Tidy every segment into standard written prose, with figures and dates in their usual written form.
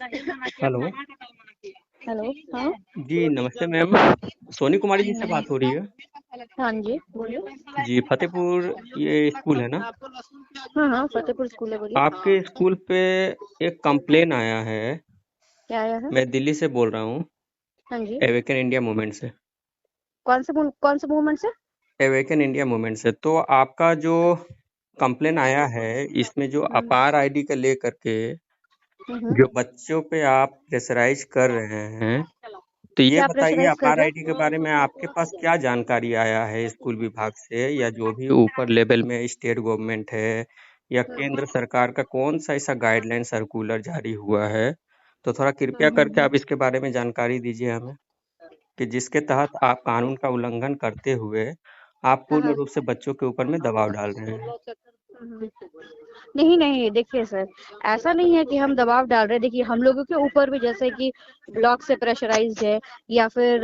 Hello. Hello. हाँ। जी, नमस्ते ma'am. Soni Kumari ji से बात हो रही है? हाँ जी, बोलिए। जी, फ़तेहपुर ये स्कूल है ना? हाँ हाँ, फतेहपुर स्कूल है, बोलिए। आपके स्कूल पे एक कंप्लेन आया है। क्या आया है? मैं दिल्ली से बोल रहा हूँ, हाँ जी। अवेकन इंडिया मूवमेंट से। कौन से मूवमेंट से? अवेकन इंडिया मूवमेंट से। तो आपका जो कंप्लेन आया है, इसमें जो हम्म, अपार आईडी को लेकर के हम्म। जो बच्चों पे आप प्रेशराइज़ कर रहे हैं, तो ये क्या बताइए प्रेशराइज कर अपार रहे आईडी के बारे में आपके पास क्या जानकारी आया है स्कूल विभाग से, या जो भी ऊपर लेवल में स्टेट गवर्नमेंट है या केंद्र सरकार का कौन सा ऐसा गाइडलाइन सर्कुलर जारी हुआ है? तो थोड़ा कृपया करके आप इसके बारे में जानकारी दीजिए हमें, कि जिसके तहत आप कानून का उल्लंघन करते हुए आप हाँ पूर्ण हाँ। रूप से बच्चों के ऊपर में दबाव डाल रहे हैं। हम्म। नहीं नहीं, देखिए सर, ऐसा नहीं है कि हम दबाव डाल रहे हैं। देखिए, हम लोगों के ऊपर भी जैसे कि ब्लॉक से प्रेशराइज्ड है या फिर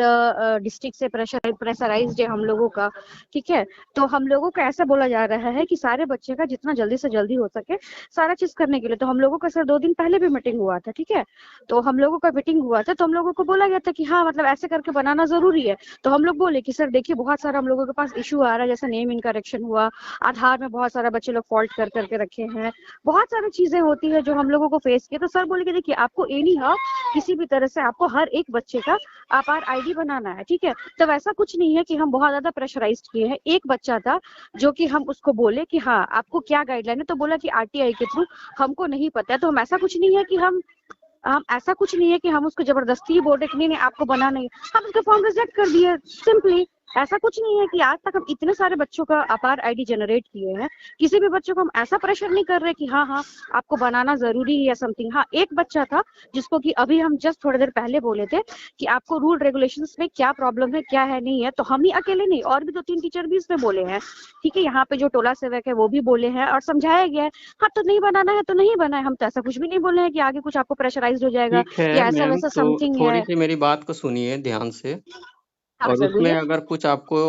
डिस्ट्रिक्ट से प्रेशराइज्ड है हम लोगों का। ठीक है, तो हम लोगों को ऐसा बोला जा रहा है कि सारे बच्चे का जितना जल्दी से जल्दी हो सके सारा चीज करने के लिए। तो हम लोगों का सर 2 दिन पहले भी मीटिंग हुआ था। ठीक है, तो हम लोगों का मीटिंग हुआ था, तो हम लोगों को बोला गया था कि हाँ, मतलब ऐसे करके बनाना जरूरी है। तो हम लोग बोले कि सर देखिए, बहुत सारा हम लोगों के पास इशू आ रहा है, जैसे नेम इनकरेक्शन हुआ, आधार में बहुत सारा बच्चे लोग फॉल्ट कर करके रखे हैं, बहुत सारी चीजें होती है जो हम लोगों को फेस किए। तो सर बोले कि देखिए, आपको एनी हाउ किसी भी तरह से आपको हर एक बच्चे का आपार आईडी बनाना है। ठीक है, तो वैसा कुछ नहीं है कि हम बहुत ज्यादा प्रेशराइज किए हैं। एक बच्चा था जो कि हम उसको बोले कि हाँ, आपको क्या गाइडलाइन है, तो बोला कि आरटीआई के थ्रू। हमको नहीं पता है, तो हम ऐसा कुछ नहीं है कि हम ऐसा कुछ नहीं है कि हम उसको जबरदस्ती बोल रहे कि नहीं नहीं आपको बना नहीं। हम उसका फॉर्म रिजेक्ट कर दिए, सिंपली। ऐसा कुछ नहीं है कि आज तक हम इतने सारे बच्चों का अपार आईडी जनरेट किए हैं। किसी भी बच्चों को हम ऐसा प्रेशर नहीं कर रहे कि हाँ हाँ आपको बनाना जरूरी है या समथिंग। हाँ, एक बच्चा था जिसको कि अभी हम जस्ट थोड़ी देर पहले बोले थे कि आपको रूल रेगुलेशंस में क्या प्रॉब्लम है, क्या है, नहीं है। तो हम ही अकेले नहीं, और भी 2-3 टीचर भी इसमें बोले हैं। ठीक है, यहाँ पे जो टोला सेवक है वो भी बोले हैं और समझाया गया है। हाँ, तो नहीं बनाना है तो नहीं बना है। हम तो ऐसा कुछ भी नहीं बोले हैं कि आगे कुछ आपको प्रेशराइज्ड हो जाएगा ठीक है या ऐसा मैम, वैसा तो समथिंग है। थोड़ी-सी मेरी बात को सुनिए ध्यान से, हाँ और सर, उसमें बोलिए। अगर कुछ आपको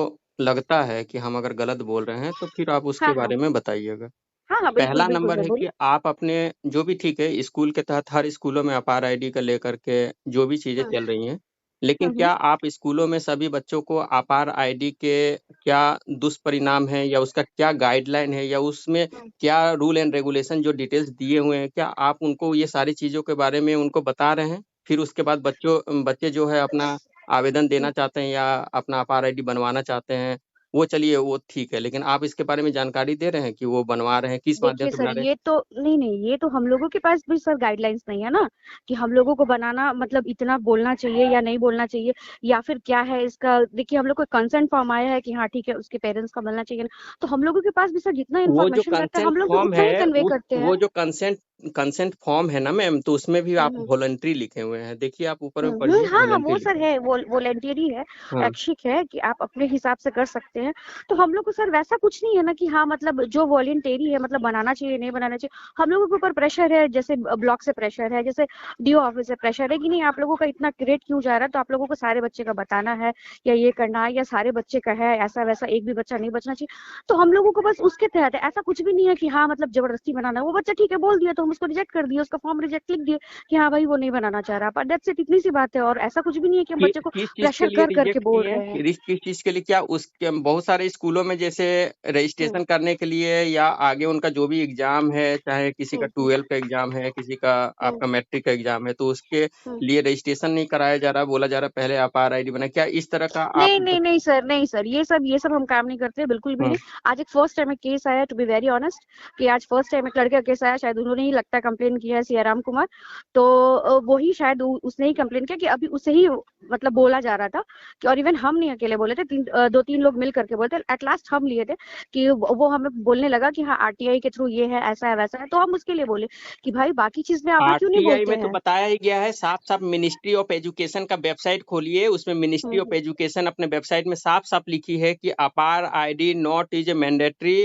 लगता है कि हम अगर गलत बोल रहे हैं, तो फिर आप उसके हाँ हाँ। बारे में बताइएगा। हाँ हाँ, बिल्कुल पहला बिल्कुल नंबर सर, है बोलिए। कि आप अपने जो भी, ठीक है, स्कूल के तहत हर स्कूलों में अपार आईडी को लेकर के जो भी चीज़ें हम्म चल रही हैं, लेकिन हम्म क्या आप स्कूलों में सभी बच्चों को अपार आईडी के क्या दुष्परिणाम हैं, या उसका क्या गाइडलाइन है, या उसमें हम्म क्या रूल एंड रेगुलेशन जो डिटेल्स दिए हुए हैं, क्या आप उनको ये सारी चीज़ों के बारे में उनको बता रहे हैं? फिर उसके बाद बच्चे जो है अपना आवेदन हम्म। देना चाहते हैं या अपना अपार आईडी बनवाना चाहते हैं, वो चलिए वो ठीक है, लेकिन आप इसके बारे में जानकारी दे रहे हैं कि वो बनवा रहे हैं, किस माध्यम देखिए से सर, बना रहे हैं? ये तो नहीं नहीं, ये तो हम लोगों के पास भी सर गाइडलाइंस नहीं है ना, कि हम लोगों को बनाना मतलब इतना बोलना चाहिए या नहीं बोलना चाहिए, या फिर क्या है इसका। देखिए, हम लोग को कंसेंट फॉर्म आया है कि हाँ ठीक है, उसके पेरेंट्स का मिलना चाहिए ना। तो हम लोगों के पास भी सर जितना वो जो इन्फॉर्मेशन रहता है कंसेंट हम लोग भी फॉर्म उतना ही है, कन्वे उस करते हैं। वो जो कंसेंट फॉर्म है ना मैम, तो उसमें भी आप हम्म वॉलंटरी लिखे हुए हैं। देखिए आप ऊपर में पढ़िए, हाँ हाँ, वॉलंटरी वो सर लिखे है, वो वॉलेंटियरी है, हैं। हाँ। ऐच्छिक है कि आप अपने हिसाब से कर सकते हैं। तो हम लोग को सर वैसा कुछ नहीं है ना कि हाँ, मतलब जो वॉलेंटियरी है मतलब बनाना चाहिए नहीं बनाना चाहिए। हम लोगों के ऊपर प्रेशर है, जैसे ब्लॉक से प्रेशर है, जैसे डीओ ऑफिस से प्रेशर है कि नहीं आप लोगों का इतना ग्रेड क्यों जा रहा है, तो आप लोगों को सारे बच्चे का बताना है या ये करना है, या सारे बच्चे का है ऐसा वैसा, एक भी बच्चा नहीं बचना चाहिए। तो हम लोगों को बस उसके तहत है, ऐसा कुछ भी नहीं है कि हाँ मतलब जबरदस्ती बनाना है। वो बच्चा ठीक है बोल दिया तो हम उसको रिजेक्ट कर दिए, उसका फॉर्म रिजेक्ट लिख दिए कि हाँ भाई वो नहीं बनाना चाह रहा, पर दैट्स इट, इतनी सी बात है। और ऐसा कुछ भी नहीं है कि हम बच्चे को किस चीज के प्रेशर लिए कर करके रिजेक्ट बोल किए हैं? रहे हैं। किस चीज के लिए? क्या उसके बहुत सारे स्कूलों में जैसे हम्म रजिस्ट्रेशन करने के लिए, या आगे उनका जो भी एग्जाम है, चाहे किसी का हम्म 12 का एग्जाम है, किसी का हम्म आपका मैट्रिक का एग्जाम है, तो उसके हम्म। लिए रजिस्ट्रेशन नहीं कराया जा रहा, बोला जा रहा पहले आप आर आईडी बनाए, क्या इस तरह का आप? नहीं नहीं नहीं सर, नहीं सर, ये सब हम काम नहीं करते, बिल्कुल भी हाँ। नहीं। आज एक फर्स्ट टाइम एक केस आया, टू बी वेरी ऑनेस्ट, कि आज फर्स्ट टाइम एक लड़के का केस आया, शायद उन्होंने ही लगता है कंप्लेन किया है, सियाराम कुमार। तो वो ही शायद उसने ही कंप्लेन किया कि अभी उसे ही मतलब बोला जा रहा था कि, और इवन हम नहीं अकेले बोले थे, 2-3 लोग मिल करके बोलते, एट लास्ट हम लिए थे कि वो हमें बोलने लगा कि हाँ आरटीआई के थ्रू ये है, ऐसा है वैसा है। तो हम उसके लिए बोले कि भाई बाकी चीज में आप लोग क्यों नहीं आरटीआई बोलते में तो हैं। बताया ही गया है साफ साफ, मिनिस्ट्री ऑफ एजुकेशन का वेबसाइट खोलिए, उसमें मिनिस्ट्री ऑफ हम्म एजुकेशन अपने वेबसाइट में साफ साफ लिखी है कि APAAR ID not is a mandatory,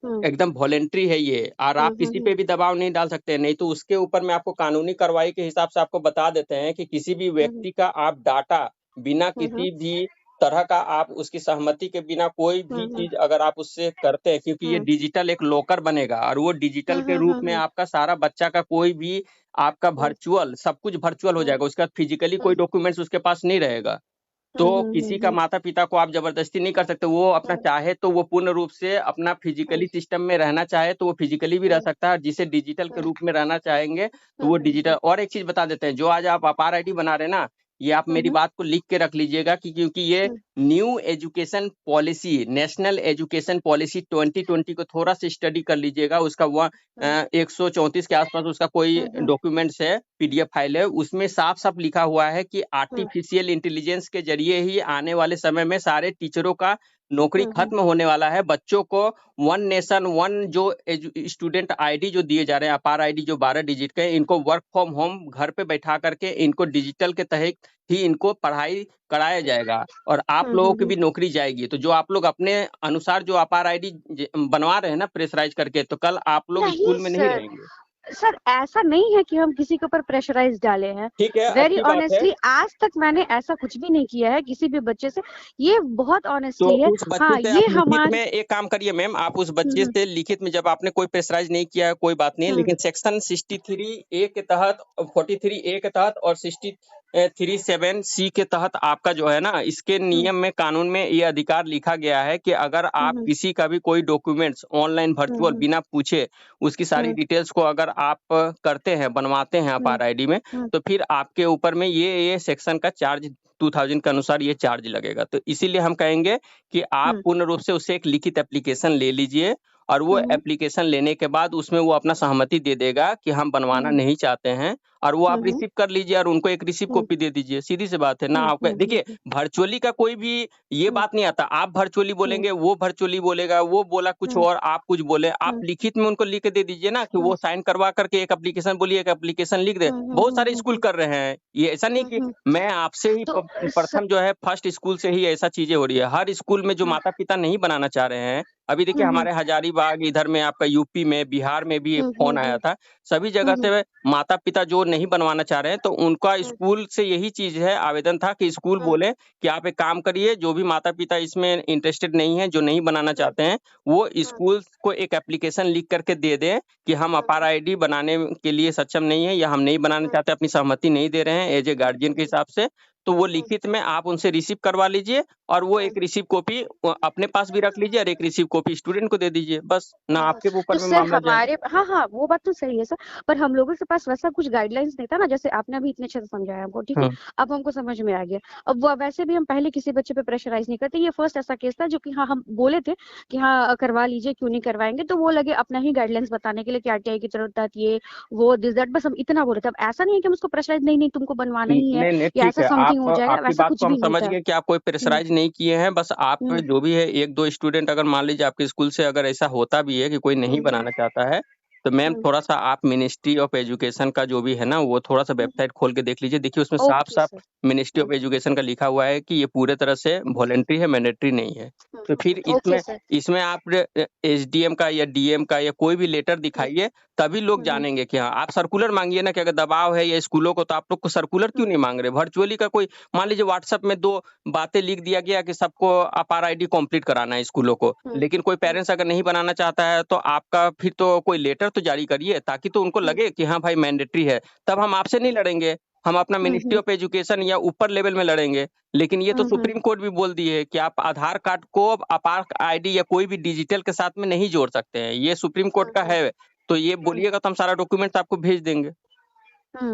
hmm एकदम वॉलेंट्री है ये, और आप किसी हम्म पे भी दबाव नहीं डाल सकते। नहीं तो उसके ऊपर में आपको कानूनी कार्रवाई के हिसाब से आपको बता देते हैं कि किसी भी हम्म व्यक्ति का आप डाटा बिना हम्म किसी भी तरह का, आप उसकी सहमति के बिना कोई भी हम्म चीज अगर आप उससे करते हैं, क्योंकि ये हम्म डिजिटल एक लॉकर बनेगा, और वो डिजिटल के रूप में हम्म। आपका सारा बच्चा का कोई भी आपका वर्चुअल सब कुछ वर्चुअल हो जाएगा, उसके बाद फिजिकली कोई डॉक्यूमेंट्स उसके पास नहीं रहेगा। तो किसी का माता-पिता को आप ज़बरदस्ती नहीं कर सकते, वो अपना चाहे तो वो पूर्ण रूप से अपना फिजिकली सिस्टम में रहना चाहे तो वो फिजिकली भी रह सकता है, जिसे डिजिटल के रूप में रहना चाहेंगे तो वो डिजिटल। और एक चीज़ बता देते हैं, जो आज आप अपार आईडी बना रहे हैं ना, ये आप मेरी बात को लिख के रख लीजिएगा कि क्योंकि ये new education policy, national education policy 2020 को थोड़ा-सा स्टडी कर लीजिएगा, उसका 134 के आसपास उसका कोई डॉक्यूमेंट्स है, पीडीएफ फाइल है, उसमें साफ-साफ लिखा हुआ है कि आर्टिफिशियल इंटेलिजेंस के ज़रिए ही आने वाले समय में सारे टीचरों का नौकरी खत्म होने वाला है। बच्चों को वन नेशन वन जो स्टूडेंट आईडी जो दिए जा रहे हैं, अपार आईडी जो 12 डिजिट के, इनको वर्क फ्रॉम होम घर पे बैठा करके इनको डिजिटल के तहत ही इनको पढ़ाई कराया जाएगा और आप लोगों की भी नौकरी जाएगी। तो जो आप लोग अपने अनुसार जो अपार आईडी बनवा रहे हैं ना प्रेशराइज करके, तो कल आप लोग नहीं स्कूल में नहीं सर, रहेंगे। सर ऐसा नहीं है कि हम किसी के ऊपर प्रेशराइज डाले हैं। ठीक है, वेरी अच्छी बात है। ऑनेस्टली आज तक मैंने ऐसा कुछ भी नहीं किया है किसी भी बच्चे से, ये बहुत तो ऑनेस्टली है। उस बच्चे हाँ से ये आप लिखित हमारे में एक काम करिए मैम, आप उस बच्चे से लिखित में, जब आपने कोई प्रेशराइज नहीं किया है कोई बात नहीं है, लेकिन सेक्शन 63 ए के तहत, 43 ए के तहत और 67 सी के तहत आपका जो है ना, इसके नियम में, कानून में ये अधिकार लिखा गया है कि अगर आप किसी का भी कोई डॉक्यूमेंट्स ऑनलाइन वर्चुअल बिना पूछे उसकी सारी डिटेल्स को अगर आप करते हैं, बनवाते हैं अपार आईडी में, तो फिर आपके ऊपर में ये सेक्शन का चार्ज 2000 के अनुसार ये चार्ज लगेगा। तो इसीलिए हम कहेंगे कि आप पूर्ण रूप से उससे एक लिखित एप्लीकेशन ले लीजिए और वो एप्लीकेशन लेने के बाद उसमें वो अपना सहमति दे देगा कि हम बनवाना नहीं चाहते हैं, और वो आप रिसीव कर लीजिए और उनको एक रिसीव कॉपी दे दीजिए। सीधी सी बात है ना। आपका देखिए, वर्चुअली का कोई भी ये बात नहीं आता, आप वर्चुअली बोलेंगे, वो वर्चुअली बोलेगा, वो बोला कुछ और आप कुछ बोले, आप लिखित में उनको लिख के दे दीजिए ना कि वो साइन करवा करके एक एप्लीकेशन बोलिए, एक एप्लीकेशन लिख दे। बहुत सारे स्कूल कर रहे हैं ये, ऐसा नहीं कि मैं आपसे ही तो प्रथम जो है फर्स्ट स्कूल से ही ऐसा चीजें हो रही है। हर स्कूल में जो माता पिता नहीं बनाना चाह रहे हैं, अभी देखिए हमारे हजारीबाग इधर में, आपका यूपी में, बिहार में भी एक फोन आया था, सभी जगह से माता पिता जो नहीं बनवाना चाह रहे हैं, तो उनका स्कूल से यही चीज है, आवेदन था कि स्कूल बोले कि आप एक काम करिए, जो भी माता पिता इसमें इंटरेस्टेड नहीं है, जो नहीं बनाना चाहते हैं, वो स्कूल को एक एप्लीकेशन लिख करके दे दें कि हम अपार आईडी बनाने के लिए सक्षम नहीं है, या हम नहीं बनाना चाहते, अपनी सहमति नहीं दे रहे हैं एज ए गार्जियन के हिसाब से। तो वो लिखित में आप उनसे रिसीव करवा लीजिए और वो एक रिसीव कॉपी अपने पास भी रख लीजिए और एक रिसीव कॉपी स्टूडेंट को दे दीजिए, बस ना आपके तो ऊपर में सर मामला जाए। हमारे हाँ वो बात तो सही है सर, पर हम लोगों के पास वैसा कुछ गाइडलाइंस नहीं था ना, जैसे आपने अभी इतने अच्छे से समझाया हमको, ठीक है, अब हमको समझ में आ गया। अब वो वैसे भी हम पहले किसी बच्चे पे प्रेशराइज नहीं करते, ये फर्स्ट ऐसा केस था जो कि हाँ हम बोले थे कि हाँ करवा लीजिए, क्यों नहीं करवाएंगे, तो वो लगे अपना ही गाइडलाइंस बताने के लिए कि आरटीआई की जरूरत ये वो दिस दैट, बस हम इतना बोले थे। अब ऐसा नहीं है कि हम उसको प्रेशराइज नहीं तुमको बनवाना ही है नहीं नहीं, या ठीक ऐसा है, समथिंग आप हो जाएगा, आपकी वैसा बात कुछ को हम भी नहीं समझ था। गए कि आप कोई प्रेशराइज नहीं किए हैं, बस आप जो भी है एक दो स्टूडेंट, अगर मान लीजिए आपके स्कूल से अगर ऐसा होता भी है कि कोई नहीं बनाना चाहता है, तो मैम थोड़ा सा आप मिनिस्ट्री ऑफ एजुकेशन का जो भी है ना, वो थोड़ा सा वेबसाइट खोल के देख लीजिए। देखिए उसमें साफ ओके साफ सर। मिनिस्ट्री ऑफ एजुकेशन का लिखा हुआ है कि ये पूरे तरह से वॉलेंट्री है, मैंडेटरी नहीं है। तो फिर ओके इसमें सर। इसमें आप एसडीएम का या डीएम का या कोई भी लेटर दिखाइए, तभी लोग जानेंगे कि हाँ। आप सर्कुलर मांगिए ना, कि अगर दबाव है या स्कूलों को, तो आप लोग को सर्कुलर क्यों नहीं मांग रहे? वर्चुअली का कोई, मान लीजिए व्हाट्सएप में 2 बातें लिख दिया गया कि सबको अपार आईडी कंप्लीट कराना है स्कूलों को, लेकिन कोई पेरेंट्स अगर नहीं बनाना चाहता है, तो आपका फिर तो कोई लेटर तो जारी करिए, ताकि तो उनको लगे कि हाँ भाई मैंडेटरी है। तब हम आपसे नहीं लड़ेंगे, हम अपना मिनिस्ट्री ऑफ एजुकेशन या ऊपर लेवल में लड़ेंगे। लेकिन ये तो सुप्रीम कोर्ट भी बोल दी है कि आप आधार कार्ड को अपार आईडी या कोई भी डिजिटल के साथ में नहीं जोड़ सकते हैं, ये सुप्रीम कोर्ट का है। तो ये बोलिएगा तो हम सारा डॉक्यूमेंट्स आपको भेज देंगे, ठीक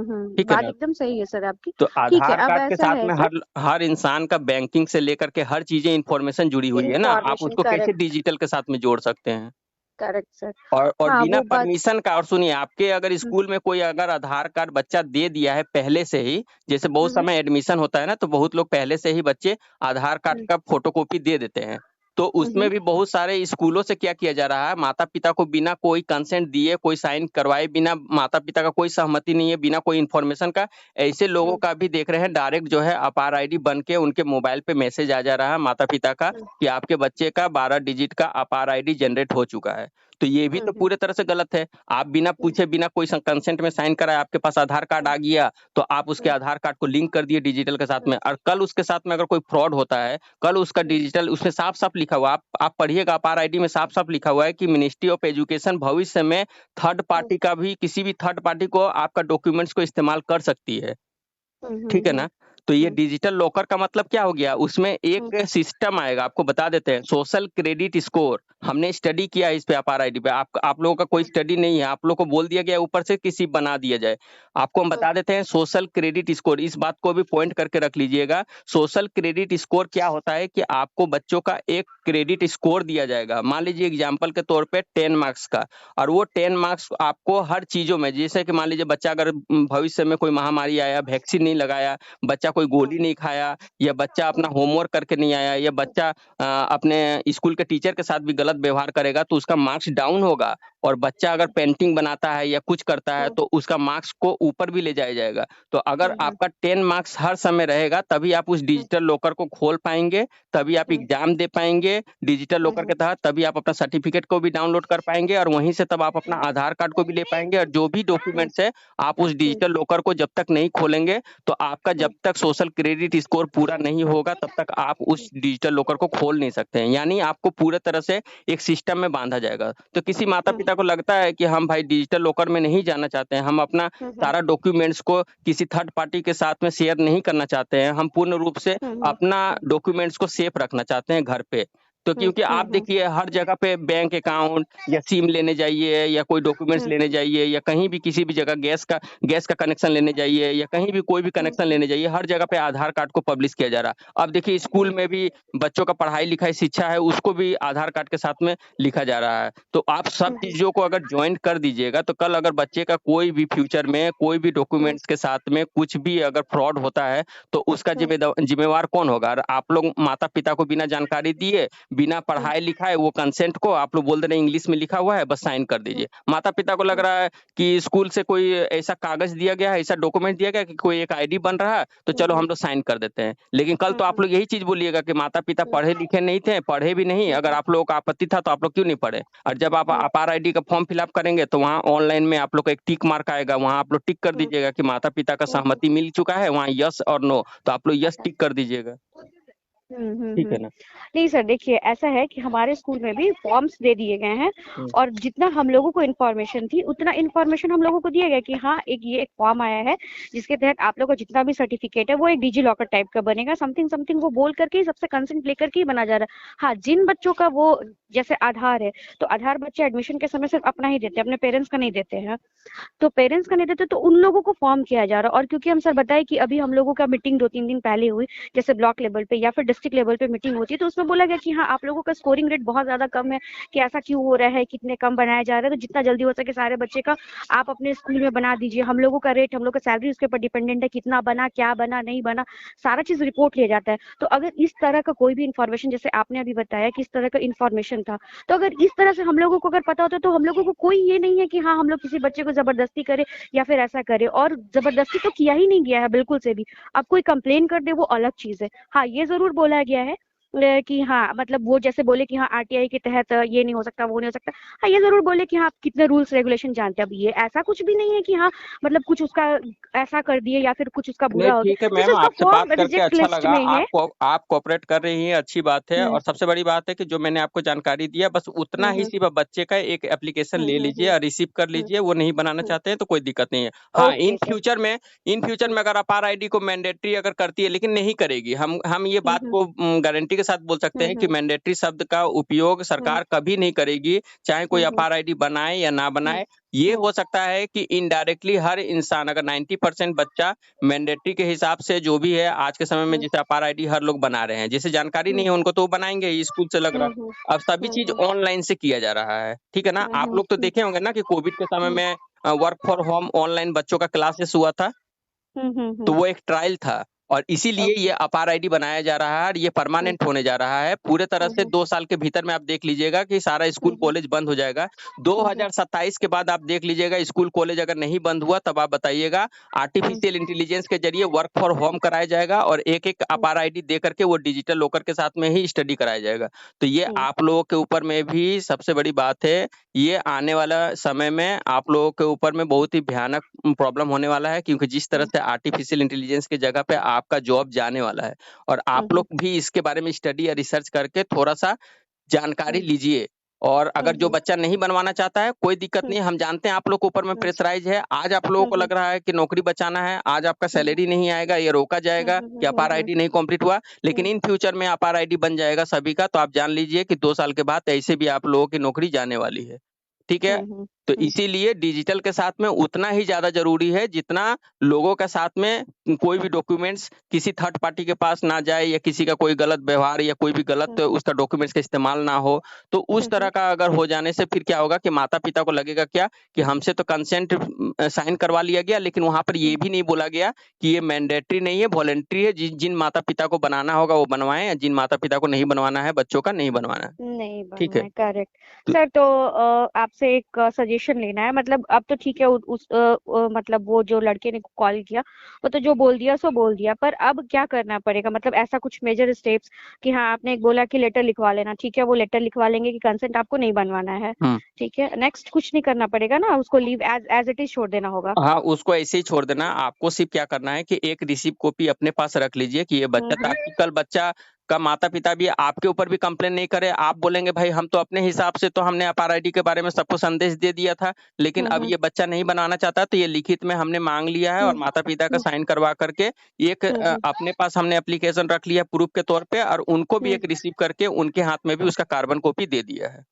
है बात ना। एकदम सही है सर आपकी। तो ठीक है, आधार अब कार्ड के ऐसा साथ है में सर, हर हर इंसान का बैंकिंग से लेकर के हर चीजें इंफॉर्मेशन जुड़ी हुई है ना, आप इंफॉर्मेशन उसको कैसे करेक्ट, डिजिटल के साथ में जोड़ सकते हैं। Correct sir. और हाँ बिना वो बात। परमिशन का, और सुनिए, आपके अगर स्कूल में कोई अगर आधार कार्ड बच्चा दे दिया है पहले से ही, जैसे बहुत समय एडमिशन होता है ना, तो बहुत लोग पहले से ही बच्चे आधार कार्ड का फोटोकॉपी दे देते हैं। तो उसमें भी बहुत सारे स्कूलों से क्या किया जा रहा है, माता पिता को बिना कोई कंसेंट दिए, कोई साइन करवाए बिना, माता पिता का कोई सहमति नहीं है, बिना कोई इन्फॉर्मेशन का, ऐसे लोगों का भी देख रहे हैं, डायरेक्ट जो है अपार आईडी बन के उनके मोबाइल पे मैसेज आ जा रहा है माता पिता का कि आपके बच्चे का 12 डिजिट का अपार आईडी जनरेट हो चुका है। तो ये भी तो पूरे तरह से गलत है। आप बिना पूछे, बिना कोई कंसेंट में साइन कराए आपके पास आधार कार्ड आ गया, तो आप उसके आधार कार्ड को लिंक कर दिए डिजिटल के साथ में, और कल उसके साथ में अगर कोई फ्रॉड होता है, कल उसका डिजिटल उसमें साफ-साफ लिखा हुआ, आप पढ़िएगा, अपार आईडी में साफ-साफ लिखा हुआ है कि मिनिस्ट्री ऑफ एजुकेशन भविष्य में थर्ड पार्टी का भी, किसी भी थर्ड पार्टी को आपका डॉक्यूमेंट्स को इस्तेमाल कर सकती है। ठीक है ना? तो ये डिजिटल लॉकर का मतलब क्या हो गया? उसमें एक सिस्टम आएगा, आपको बता देते हैं, सोशल क्रेडिट स्कोर। हमने स्टडी किया है इस पे अपार आईडी पे। आप लोगों का कोई स्टडी नहीं है, आप लोग को बोल दिया गया है ऊपर से किसी बना दिया जाए। आपको हम बता देते हैं सोशल क्रेडिट स्कोर, इस बात को भी पॉइंट करके रख लीजिएगा। सोशल क्रेडिट स्कोर क्या होता है कि आपको बच्चों का एक क्रेडिट स्कोर दिया जाएगा। मान लीजिए एग्जाम्पल के तौर पे 10 मार्क्स का, और वो 10 मार्क्स आपको हर चीजों में, जैसे कि मान लीजिए बच्चा अगर भविष्य में कोई महामारी आया, वैक्सीन नहीं लगाया, बच्चा कोई गोली नहीं खाया, या बच्चा अपना होमवर्क करके नहीं आया, या बच्चा अपने स्कूल के टीचर के साथ भी गलत व्यवहार करेगा, तो उसका मार्क्स डाउन होगा। और बच्चा अगर पेंटिंग बनाता है या कुछ करता है, तो उसका मार्क्स को ऊपर भी ले जाया जाएगा। तो अगर आपका 10 मार्क्स हर समय रहेगा, तभी आप उस डिजिटल लॉकर को खोल पाएंगे, तभी आप एग्जाम दे पाएंगे डिजिटल लॉकर के तहत, तभी आप अपना सर्टिफिकेट को भी डाउनलोड कर पाएंगे, और वहीं से तब आप अपना आधार कार्ड को भी ले पाएंगे, और जो भी डॉक्यूमेंट्स है आप उस डिजिटल लॉकर को जब तक नहीं खोलेंगे, तो आपका जब तक सोशल क्रेडिट स्कोर पूरा नहीं होगा, तब तक आप उस डिजिटल लॉकर को खोल नहीं सकते हैं। यानी आपको पूरे तरह से एक सिस्टम में बांधा जाएगा। तो किसी माता पिता को लगता है कि हम भाई डिजिटल लॉकर में नहीं जाना चाहते हैं, हम अपना सारा डॉक्यूमेंट्स को किसी थर्ड पार्टी के साथ में शेयर नहीं करना चाहते हैं, हम पूर्ण रूप से अपना डॉक्यूमेंट्स को सेफ रखना चाहते हैं घर पे। तो क्योंकि आप देखिए हर जगह पे बैंक अकाउंट या सिम लेने जाइए, या कोई डॉक्यूमेंट्स लेने जाइए, या कहीं भी किसी भी जगह गैस का कनेक्शन लेने जाइए, या कहीं भी कोई भी कनेक्शन लेने जाइए, हर जगह पे आधार कार्ड को पब्लिश किया जा रहा है। अब देखिए स्कूल में भी बच्चों का पढ़ाई लिखाई शिक्षा है, उसको भी आधार कार्ड के साथ में लिखा जा रहा है। तो आप सब चीजों को अगर ज्वाइन कर दीजिएगा, तो कल अगर बच्चे का कोई भी फ्यूचर में कोई भी डॉक्यूमेंट्स के साथ में कुछ भी अगर फ्रॉड होता है, तो उसका जिम्मेवार कौन होगा? और आप लोग माता पिता को बिना जानकारी दिए, बिना पढ़ाए लिखाए, वो कंसेंट को आप लोग बोल दे रहे हैं इंग्लिश में लिखा हुआ है, बस साइन कर दीजिए। माता पिता को लग रहा है कि स्कूल से कोई ऐसा कागज दिया गया है, ऐसा डॉक्यूमेंट दिया गया कि कोई एक आईडी बन रहा है, तो चलो हम लोग साइन कर देते हैं। लेकिन कल तो आप लोग यही चीज बोलिएगा कि माता पिता पढ़े लिखे नहीं थे, पढ़े भी नहीं, अगर आप लोगों का आपत्ति था तो आप लोग क्यों नहीं पढ़े? और जब आप अपार आईडी का फॉर्म फिलअप करेंगे, तो वहाँ ऑनलाइन में आप लोग का एक टिक मार्क आएगा, वहाँ आप लोग टिक कर दीजिएगा कि माता पिता का सहमति मिल चुका है, वहाँ यस और नो, तो आप लोग यस टिक कर दीजिएगा। ठीक है ना? नहीं सर, देखिए ऐसा है कि हमारे स्कूल में भी फॉर्म्स दे दिए गए हैं, और जितना हम लोगों को इन्फॉर्मेशन थी उतना इन्फॉर्मेशन हम लोगों को दिया गया कि हाँ ये एक फॉर्म आया है, जिसके तहत आप लोगों का जितना भी सर्टिफिकेट है वो एक डिजी लॉकर टाइप का बनेगा, समथिंग समथिंग वो बोल करके ही सबसे कंसेंट लेकर के ही बना जा रहा है। हाँ, जिन बच्चों का वो जैसे आधार है, तो आधार बच्चे एडमिशन के समय सिर्फ अपना ही देते हैं, अपने पेरेंट्स का नहीं देते हैं। तो पेरेंट्स का नहीं देते, तो उन लोगों को फॉर्म किया जा रहा है। और क्योंकि हम सर बताए कि अभी हम लोगों का मीटिंग 2-3 दिन पहले हुई, जैसे ब्लॉक लेवल पे या फिर डिस्ट्रिक्ट लेवल पे मीटिंग होती है, तो उसमें बोला गया कि हाँ आप लोगों का स्कोरिंग रेट बहुत ज्यादा कम है, कि ऐसा क्यों हो रहा है, कितने कम बनाया जा रहा है, तो जितना जल्दी हो सके सारे बच्चे का आप अपने स्कूल में बना दीजिए। हम लोगों का रेट, हम लोग का सैलरी उसके ऊपर डिपेंडेंट है, कितना बना, क्या बना, नहीं बना, सारा चीज रिपोर्ट लिया जाता है। तो अगर इस तरह का कोई भी इन्फॉर्मेशन, जैसे आपने अभी बताया कि इस तरह का इन्फॉर्मेशन था, तो अगर इस तरह से हम लोगों को अगर पता होता, तो हम लोगों को कोई ये नहीं है कि हाँ हम लोग किसी बच्चे को जबरदस्ती करें या फिर ऐसा करे। और जबरदस्ती तो किया ही नहीं गया है बिल्कुल से भी। अब कोई कंप्लेन कर दे वो अलग चीज है। हाँ, ये जरूर बोला गया है कि हाँ मतलब वो जैसे बोले कि हाँ आरटीआई के तहत ये नहीं हो सकता, वो नहीं हो सकता। हाँ, ये जरूर बोले कि हाँ आप कितने रूल्स रेगुलेशन जानते हैं। अब ये ऐसा कुछ भी नहीं है कि हाँ मतलब कुछ उसका ऐसा कर दिए या फिर कुछ उसका नहीं, बुरा हो ठीक है गया, मैम, जैसे उसका आपसे बात फॉर्म करके रिजेक्ट अच्छा लिस्ट लगा। में है। आप कोऑपरेट कर रही हैं, अच्छी बात है। और सबसे बड़ी बात है कि जो मैंने आपको जानकारी दिया, बस उतना ही सिर्फ बच्चे का एक एप्लीकेशन ले लीजिए और रिसीव कर लीजिए। वो नहीं बनाना चाहते हैं तो कोई दिक्कत नहीं है। हाँ, ओके सर। इन फ्यूचर में अगर अपार आईडी को मैंडेटरी अगर करती है, लेकिन नहीं करेगी, हम ये बात को गारंटी के साथ बोल सकते हैं कि मैंडेटरी शब्द का उपयोग सरकार कभी नहीं करेगी, चाहे कोई अपार आईडी बनाए या ना बनाए। ये हो सकता है कि इनडायरेक्टली हर इंसान, अगर 90% बच्चा मैंडेटरी के हिसाब से, जो भी है आज के समय में, जैसे अपार आईडी हर लोग बना रहे हैं, जिसे जानकारी नहीं है उनको तो वो बनाएंगे ही, स्कूल से लग रहा है। अब सभी चीज ऑनलाइन से किया जा रहा है, ठीक है ना? आप लोग तो देखे होंगे ना कि कोविड के समय में वर्क फॉर होम ऑनलाइन बच्चों का क्लासेस हुआ था, तो वो एक ट्रायल था। और इसीलिए ये अपार आईडी बनाया जा रहा है और ये परमानेंट होने जा रहा है। पूरे तरह से 2 साल के भीतर में आप देख लीजिएगा कि सारा स्कूल कॉलेज बंद हो जाएगा। 2027 के बाद आप देख लीजिएगा स्कूल कॉलेज अगर नहीं बंद हुआ तब आप बताइएगा। आर्टिफिशियल इंटेलिजेंस के जरिए वर्क फॉर होम कराया जाएगा और एक-एक अपार आईडी दे करके वो डिजिटल लॉकर के साथ में ही स्टडी कराया जाएगा। तो ये आप लोगों के ऊपर में भी सबसे बड़ी बात है, ये आने वाला समय में आप लोगों के ऊपर में बहुत ही भयानक प्रॉब्लम होने वाला है, क्योंकि जिस तरह से आर्टिफिशियल इंटेलिजेंस की जगह पे आपका जॉब जाने वाला है और आप लोग भी इसके बारे में स्टडी या रिसर्च करके थोड़ा-सा जानकारी लीजिए। और अगर जो बच्चा नहीं बनवाना चाहता है कोई दिक्कत नहीं है, हम जानते हैं आप लोग के ऊपर में प्रेशराइज है। आज आप लोगों को लग रहा है कि नौकरी बचाना है, आज आपका सैलरी नहीं आएगा, ये रोका जाएगा कि अपार आईडी नहीं कंप्लीट हुआ, लेकिन इन फ्यूचर में अपार आईडी बन जाएगा सभी का। तो आप जान लीजिए कि 2 साल के बाद ऐसे भी आप लोगों की नौकरी जाने वाली है। ठीक है? तो इसीलिए डिजिटल के साथ में उतना ही ज़्यादा ज़रूरी है जितना लोगों के साथ में कोई भी डॉक्यूमेंट्स किसी थर्ड पार्टी के पास ना जाए या किसी का कोई गलत व्यवहार या कोई भी गलत उसका डॉक्यूमेंट्स का इस्तेमाल ना हो। तो उस तरह का अगर हो जाने से फिर क्या होगा कि माता-पिता को लगेगा क्या कि हमसे तो कंसेंट साइन करवा लिया गया, लेकिन वहाँ पर ये भी नहीं बोला गया कि ये मैंडेटरी नहीं है, वॉलंटरी है। जिन माता-पिता को बनाना होगा वो बनवाएँ, या जिन माता-पिता को नहीं बनवाना है बच्चों का नहीं बनवाना है। नहीं ठीक है? बनवाए, करेक्ट सर। तो आपसे एक सजेशन लेना है। मतलब अब तो ठीक है, मतलब वो जो लड़के ने कॉल किया वो तो जो बोल दिया सो बोल दिया, पर अब क्या करना पड़ेगा? मतलब ऐसा कुछ मेजर स्टेप्स कि हाँ, आपने एक बोला कि लेटर लिखवा लेना, ठीक है, वो लेटर लिखवा लेंगे कि कंसेंट आपको नहीं बनवाना है, ठीक है, नेक्स्ट कुछ नहीं करना पड़ेगा ना, उसको leave as as it is छोड़ देना होगा? हाँ, उसको ऐसे ही छोड़ देना। आपको सिर्फ क्या करना है कि एक रिसीव कॉपी अपने पास रख लीजिए कि ये बच्चा, ताकि कल बच्चा का माता-पिता भी आपके ऊपर भी कंप्लेन नहीं करे। आप बोलेंगे भाई हम तो अपने हिसाब से तो हमने अपार आईडी के बारे में सबको संदेश दे दिया था, लेकिन अब ये बच्चा नहीं बनाना चाहता, तो ये लिखित में हमने माँग लिया है और माता-पिता का साइन करवा करके एक अपने पास हमने एप्लीकेशन रख लिया प्रूफ के तौर पे, और उनको भी एक रिसीव करके उनके हाथ में भी उसका कार्बन कॉपी दे दिया है।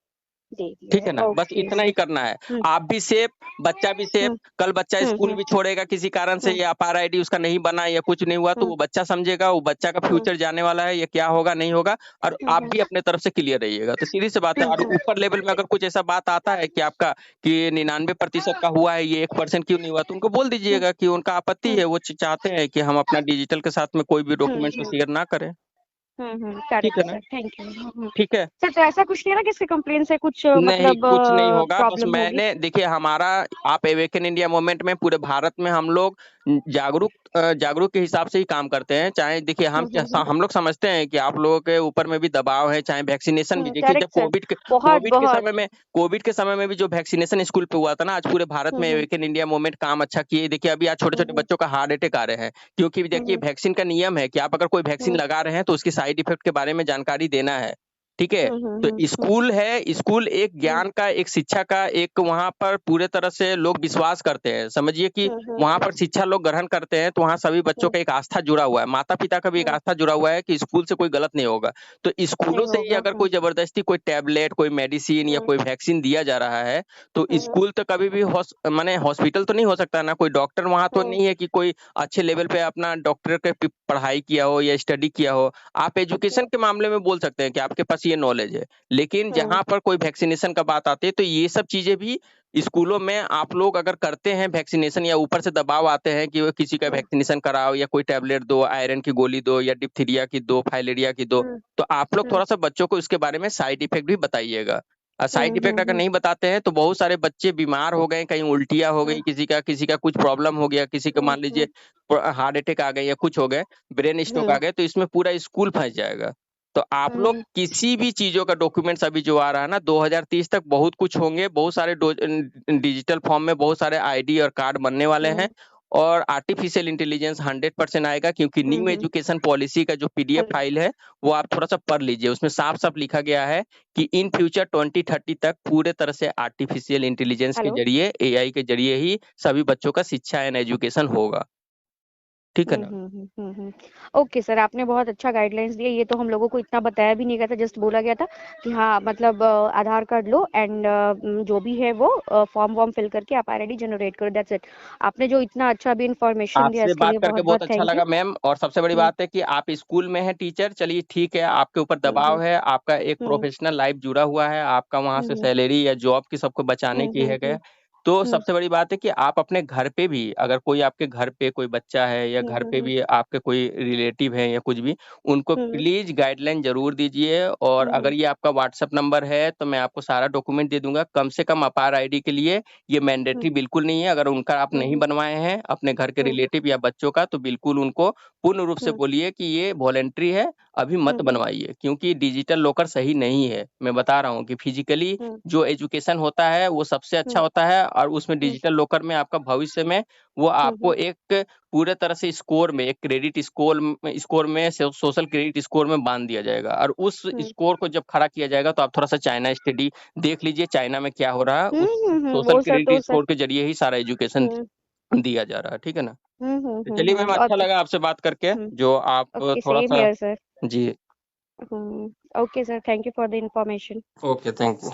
दे दिया ठीक है ना? बस ओके इतना ही करना है। आप भी सेफ, बच्चा भी सेफ। कल बच्चा स्कूल भी छोड़ेगा किसी कारण से, या अपार आईडी उसका नहीं बना या कुछ नहीं हुआ, तो वो बच्चा समझेगा, वो बच्चा का फ्यूचर जाने वाला है, ये क्या होगा नहीं होगा, और आप भी अपने तरफ से क्लियर रहिएगा। तो सीधी सी बात है। और ऊपर लेवल में अगर कुछ ऐसा बात आता है कि आपका कि 99% का हुआ है, ये 1% क्यों नहीं हुआ, तो उनको बोल दीजिएगा कि उनका आपत्ति है, वो चाहते हैं कि हम अपना डिजिटल के साथ में कोई भी डॉक्यूमेंट्स को शेयर ना करें। ठीक करेक्ट है ना? Sir, thank you. ठीक है? सर, तो ऐसा कुछ नहीं है ना किसके कंप्लेन से कुछ नहीं, मतलब कुछ नहीं होगा। बस प्रॉब्लम होगी? मैंने देखिए हमारा आप अवेकन इंडिया मूवमेंट में पूरे भारत में हम लोग जागरूक के हिसाब से ही काम करते हैं। चाहे देखिए हम लोग समझते हैं कि आप लोगों के ऊपर में भी दबाव है, चाहे वैक्सीनेशन भी देखिए, जब करेक्ट सर, बहुत बहुत। कोविड के समय में भी जो वैक्सीनेशन स्कूल पे हुआ था ना, आज पूरे भारत में अवेकन इंडिया मूवमेंट काम अच्छा किए। देखिए अभी आज छोटे-छोटे बच्चों का हार्ट अटैक आ रहे हैं, क्योंकि देखिए वैक्सीन का नियम है कि आप अगर कोई वैक्सीन लगा रहे हैं तो उसकी साइड इफेक्ट के बारे में जानकारी देना है। ठीक है? तो स्कूल है, स्कूल एक ज्ञान का, एक शिक्षा का, एक वहाँ पर पूरे तरह से लोग विश्वास करते हैं। समझिए कि वहाँ पर शिक्षा लोग ग्रहण करते हैं, तो वहाँ सभी बच्चों का एक आस्था जुड़ा हुआ है। माता-पिता का भी एक आस्था जुड़ा हुआ है कि स्कूल से कोई गलत नहीं होगा। तो स्कूलों से ही अगर कोई ज़बरदस्ती कोई टैबलेट, कोई मेडिसिन या कोई वैक्सीन दिया जा रहा है, तो स्कूल तो कभी भी माने हॉस्पिटल तो नहीं हो सकता ना, कोई डॉक्टर वहाँ तो नहीं है कि कोई अच्छे लेवल पे अपना डॉक्टर के पढ़ाई किया हो या स्टडी किया हो। आप एजुकेशन के मामले में बोल सकते हैं कि आपके पास ये नॉलेज है, लेकिन जहाँ पर कोई वैक्सीनेशन का बात आती है, तो ये सब चीजें भी स्कूलों में आप लोग अगर करते हैं वैक्सीनेशन, या ऊपर से दबाव आते हैं कि वो किसी का वैक्सीनेशन कराओ, या कोई टैबलेट दो, आयरन की गोली दो, या डिप्थीरिया की दो, फाइलेरिया की दो, तो आप लोग थोड़ा सा बच्चों को इसके बारे में साइड इफेक्ट भी बताइएगा। साइड इफेक्ट अगर नहीं बताते हैं तो बहुत सारे बच्चे बीमार हो गए, कहीं उल्टियां हो गई, किसी का कुछ प्रॉब्लम हो गया, किसी का मान लीजिए हार्ट अटैक आ गए या कुछ हो गए, ब्रेन स्ट्रोक आ गए, तो इसमें पूरा स्कूल फंस जाएगा। तो आप लोग किसी भी चीजों का डॉक्यूमेंट्स अभी जो आ रहा है ना, 2030 तक बहुत कुछ होंगे, बहुत सारे डिजिटल फॉर्म में बहुत सारे आईडी और कार्ड बनने वाले हैं, और आर्टिफिशियल इंटेलिजेंस 100% आएगा, क्योंकि न्यू एजुकेशन पॉलिसी का जो पीडीएफ फाइल है वो आप थोड़ा सा पढ़ लीजिए। उसमें साफ साफ लिखा गया है कि इन फ्यूचर 2030 तक पूरे तरह से आर्टिफिशियल इंटेलिजेंस के हेलो। जरिए, एआई के जरिए ही सभी बच्चों का शिक्षा एंड एजुकेशन होगा। ठीक है ना? ओके सर, आपने बहुत अच्छा गाइडलाइंस दिया। ये तो हम लोगों को इतना बताया भी नहीं गया था, जस्ट बोला गया था कि हाँ मतलब आधार कार्ड लो एंड जो भी है वो फॉर्म वॉर्म फिल करके आप आईडी जनरेट करो, दैट्स इट। आपने जो इतना अच्छा भी इंफॉर्मेशन दिया आपसे इसके बात लिए करके बहुत बहुत बहुत अच्छा थैंक यू। लगा मैम, और सबसे बड़ी बात है कि आप स्कूल में हैं टीचर, चलिए ठीक है, आपके ऊपर दबाव है, आपका एक प्रोफेशनल लाइफ जुड़ा हुआ है, आपका वहां से सैलरी या जॉब की सबको बचाने की है गया, तो हुँ, सबसे बड़ी बात है कि आप अपने घर पे भी, अगर कोई आपके घर पे कोई बच्चा है या हुँ, घर हुँ, पे हुँ, भी आपके कोई रिलेटिव है या कुछ भी, उनको हुँ, प्लीज़ गाइडलाइन ज़रूर दीजिए। और हुँ, अगर हुँ, ये आपका व्हाट्सएप नंबर है, तो मैं आपको सारा डॉक्यूमेंट दे दूँगा। कम से कम अपार आईडी के लिए ये हुँ, मैंडेटरी बिल्कुल नहीं है। अगर उनका आप हुँ, नहीं हुँ, बनवाए हैं, अपने घर के हुँ, रिलेटिव या बच्चों का, तो बिल्कुल उनको पूर्ण रूप से हुँ, बोलिए कि ये वॉलंटरी है, अभी हुँ, मत हुँ, बनवाइए। क्योंकि डिजिटल लॉकर सही नहीं है। मैं बता रहा हूँ कि फिज़िकली हुँ, जो एजुकेशन होता है वो सबसे अच्छा हुँ, होता है, और उसमें हुँ, डिजिटल लॉकर में आपका भविष्य में वो हुँ, आपको हुँ, एक पूरे तरह से स्कोर में, एक क्रेडिट स्कोर में, सोशल क्रेडिट स्कोर में बांध दिया जाएगा। और उस हुँ, स्कोर को जब खड़ा किया जाएगा, तो आप थोड़ा सा चाइना स्टडी देख लीजिए, चाइना में क्या हो रहा है। हुँ, उस हुँ, हुँ, सोशल वो सब तो क्रेडिट सर स्कोर के जरिए ही सारा एजुकेशन हुँ, दिया जा रहा है। ठीक है ना? हुँ, हुँ, तो हुँ, चलिए हुँ, मैम, और अच्छा लगा आपसे बात करके, हुँ, जो आप ओके थोड़ा सेम सा। Here sir. जी। Okay sir, thank you for the information. Okay, thank you.